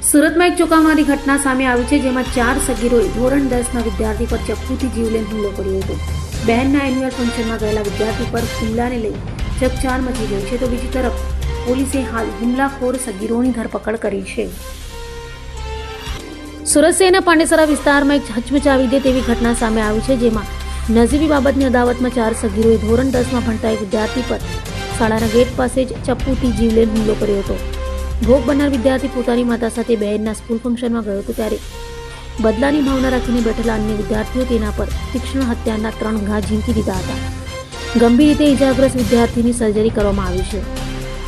સુરતમાં એક ચોંકાવનારી ઘટના સામે આવી છે, જેમાં 4 સગીરોએ ધોરણ 10ના વિદ્યાર્થી પર ચપ્પુથી જીવલેણ હુમલો કર્યો હતો. બહેનના એન્યુઅલ ફંક્શનમાં ગયેલા વિદ્યાર્થી પર હુમલાને લઈ ચકચાર મચી ગઈ છે, તો બીજી તરફ પોલીસે હાલ હુમલાખોર સગીરોની ધરપકડ કરી છે. સુરત શહેરના પાંડેસરા વિસ્તારમાં એક હચમચાવી દે તેવી ઘટના સામે આવી છે, જેમાં નજીવી બાબતની અદાવતમાં 4 સગીરોએ ધોરણ 10માં ભણતા એક વિદ્યાર્થી પર શાળાના ગેટ પાસે જ ચપ્પુથી જીવલેણ હુમલો કર્યો હતો. ભોગ બનનાર વિદ્યાર્થી પોતાની માતા સાથે બહેનના સ્કૂલ ફંક્શનમાં ગયો હતો, ત્યારે બદલાની ભાવના રાખીને બેઠેલા અન્ય વિદ્યાર્થીઓ તેના પર તીક્ષ્ણ હત્યાના 3 ઘા ઝીંકી દીધા હતા. ગંભીર રીતે ઇજાગ્રસ્ત વિદ્યાર્થીની સર્જરી કરવામાં આવી છે.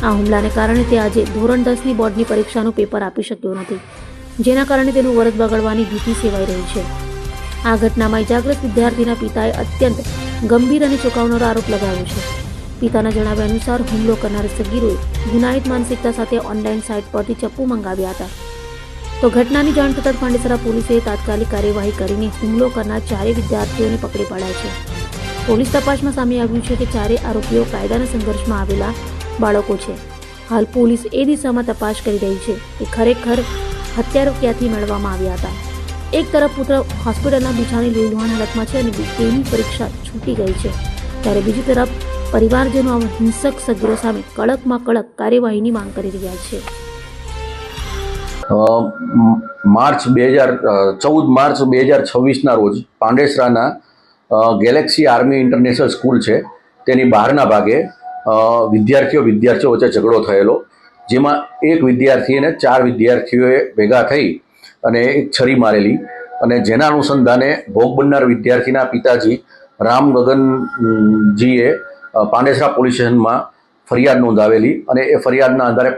આ હુમલાને કારણે તે આજે ધોરણ 10ની બોર્ડની પરીક્ષાનું પેપર આપી શક્યો નથી, જેના કારણે તેનું વરસ બગડવાની ભીતિ સેવાઈ રહી છે. આ ઘટનામાં ઇજાગ્રસ્ત વિદ્યાર્થીના પિતાએ અત્યંત ગંભીર અને ચોંકાવનારો આરોપ લગાવ્યો છે. પિતાના જણાવ્યા અનુસાર હુમલો કરનાર સગીરોએ ગુનાહિત માનસિકતા સાથે ઓનલાઈન સાઇટ પરથી ચપ્પુ મંગાવ્યા હતા. તો ઘટનાની જાણ થતાં પાંડેસરા પોલીસે તાત્કાલિક કાર્યવાહી કરીને હુમલો કરનાર 4 વિદ્યાર્થીઓને પકડી પાડ્યા છે. પોલીસ તપાસમાં સામે આવ્યું છે કે 4 આરોપીઓ કાયદાના સંઘર્ષમાં આવેલા બાળકો છે. હાલ પોલીસ એ દિશામાં તપાસ કરી રહી છે કે ખરેખર હત્યારો ક્યાંથી મેળવવામાં આવ્યા હતા. એક તરફ પુત્ર હોસ્પિટલના બિછાની લોહીલુહાણ હાલતમાં છે અને તેની પરીક્ષા છૂટી ગઈ છે, ત્યારે બીજી તરફ પરિવારજનો આ હિંસક સગીરો સામે કડકમાં કડક કાર્યવાહીની માંગ કરી રહ્યા છે. માર્ચ 2026ના રોજ પાંડેસરાના ગેલેક્સી આર્મી ઇન્ટરનેશનલ સ્કૂલ છે તેની બહારના ભાગે વિદ્યાર્થીઓ વચ્ચે ઝઘડો થયેલો, જેમાં એક વિદ્યાર્થીને 4 વિદ્યાર્થીઓએ ભેગા થઈ અને એક છરી મારેલી, અને જેના અનુસંધાને ભોગ બનનાર વિદ્યાર્થીના પિતાજી રામ ગગનજીએ પાંડેસરા પોલીસ સ્ટેશનમાં ફરિયાદ નોંધાવેલી, અને એ ફરિયાદના આધારે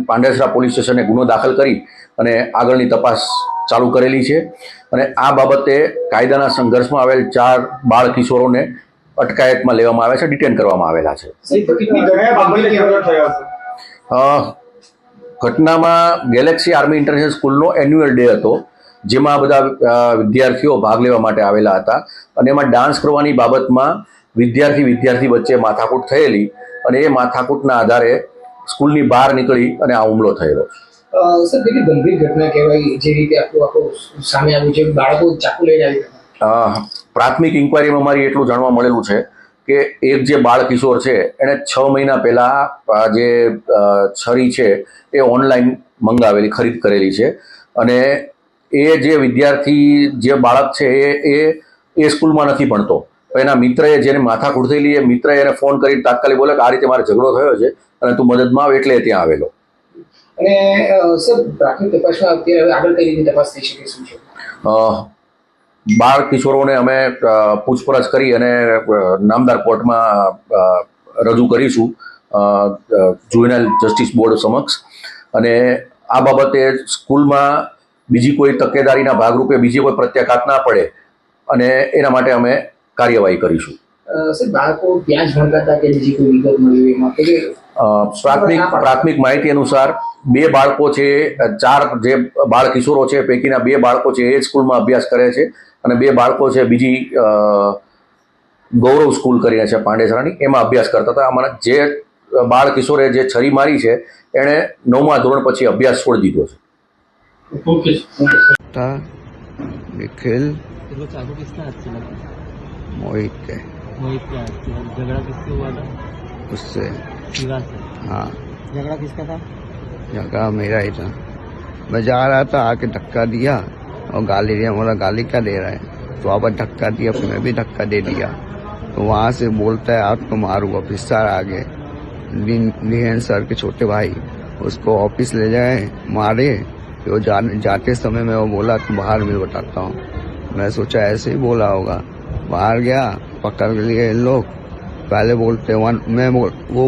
પાંડેસરા પોલીસ સ્ટેશને ગુનો દાખલ કરી અને આગળની તપાસ ચાલુ કરેલી છે. અને આ બાબતે કાયદાના સંઘર્ષમાં આવેલ 4 બાળ કિશોરોને અટકાયતમાં લેવામાં આવ્યા છે, ડિટેન કરવામાં આવેલા છે. ઘટનામાં ગેલેક્સી આર્મી ઇન્ટરનેશનલ સ્કૂલનો એન્યુઅલ ડે હતો, જેમાં બધા વિદ્યાર્થીઓ ભાગ લેવા માટે આવેલા હતા, અને એમાં ડાન્સ કરવાની બાબતમાં વિદ્યાર્થી વચ્ચે માથાકૂટ થયેલી, અને એ માથાકૂટના આધારે સ્કૂલની બહાર નીકળી અને આ હુમલો થયેલો. સર, કેટલી ગંભીર ઘટના કહેવાય, જે રીતે આખું સામે આવ્યું છે, બાળકો ચાકુ લઈને આવ્યા. પ્રાથમિક ઇન્કવાયરીમાં મારી એટલું જાણવા મળેલું છે કે એક જે બાળ કિશોર છે એણે 6 મહિના પહેલાં જે છરી છે એ ઓનલાઈન મંગાવેલી, ખરીદ કરેલી છે, અને એ જે વિદ્યાર્થી જે બાળક છે એ સ્કૂલમાં નથી ભણતો. એના મિત્રએ જેને માથાકૂટ થયેલી, એ મિત્રએ એને ફોન કરી તાત્કાલિક બોલે કે આ રીતે મારે ઝઘડો થયો છે અને તું મદદમાં આવે, એટલે ત્યાં આવેલો. અને સર, પ્રાથમિક તપાસમાં અત્યારે આગળ કઈ રીતે તપાસ થઈ શકે, શું છે? બાળ કિશોરોને અમે પૂછપરછ કરી અને નામદાર કોર્ટમાં રજૂ કરીશું, જુવેનાઇલ જસ્ટિસ બોર્ડ સમક્ષ. અને આ બાબતે સ્કૂલમાં બીજી કોઈ તકેદારીના ભાગરૂપે બીજી કોઈ પ્રત્યાઘાત ના પડે, અને એના માટે અમે કાર્યવાહી કરીશું. સર, બાળકો ત્યાં જ ભણતા હતા કે બીજી કોઈ વિગત મળી એમાં? પ્રાથમિક માહિતી અનુસાર 2 બાળકો છે, 4 જે બાળ કિશોરો છે પૈકીના 2 બાળકો છે એ સ્કૂલમાં અભ્યાસ કરે છે, અને 2 બાળકો છે બીજી ગૌરવ સ્કૂલ કરીને છે પાંડેસરાની, એમાં અભ્યાસ કરતા હતા. આમાં જે બાળ કિશોરે જે છરી મારી છે એણે 9મા ધોરણ પછી અભ્યાસ છોડી દીધો છે. निखिल मोहित के झगड़ा किससे हुआ था? उससे शिवा से। हाँ, झगड़ा किसका था? झगड़ा मेरा ही था. मैं जा रहा था, आके धक्का दिया और गाली दिया. बोला गाली क्या दे रहा है, तो वहाँ पर धक्का दिया, फिर मैं भी धक्का दे दिया. तो वहाँ से बोलता है आपको मारूंगा. फिर सर आगे निहन सर के छोटे भाई उसको ऑफिस ले जाए, मारे. वो जाते समय में वो बोला कि बाहर मिल बताता हूँ. मैं सोचा ऐसे ही बोला होगा. बाहर गया, पकड़ लिए इन लोग. पहले बोलते वो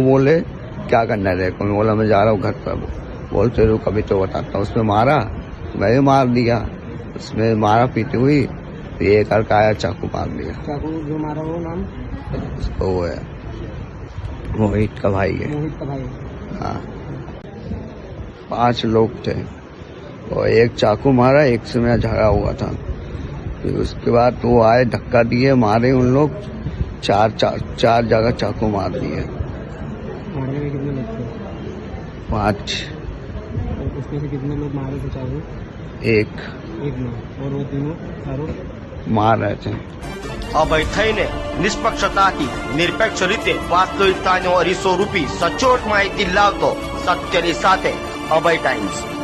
बोले क्या करना है को, मैं बोला मैं जा रहा हूँ घर पर. बोलते रुक अभी तो बताता हूँ. उसमें मारा, मैं भी मार दिया. उसमें मारा पीटी हुई, तो ये करके आया चाकू मार दिया. चाकू जो मारा वो नाम? उसको वो है मोहित का भाई है. मोहित का भाई? हाँ. 5 लोग थे और एक चाकू मारा, एक से मेरा झगड़ा हुआ था. फिर उसके बाद वो आए, धक्का दिए, मारे उन लोग. 4 जगह चाकू मार दिए. मारने में कितने लोग थे? 5. उसमें से कितने लोग मारे थे चारों? एक में और वो तीनों चारों मार रहे थे। अभय थईने નિષ્પક્ષતાથી નિરપેક્ષ રીતે વાસ્તવિકતાનો અરીસો રૂપી સચોટ માહિતી લાવતો સત્યની સાથે અભય ટાઈમ્સ।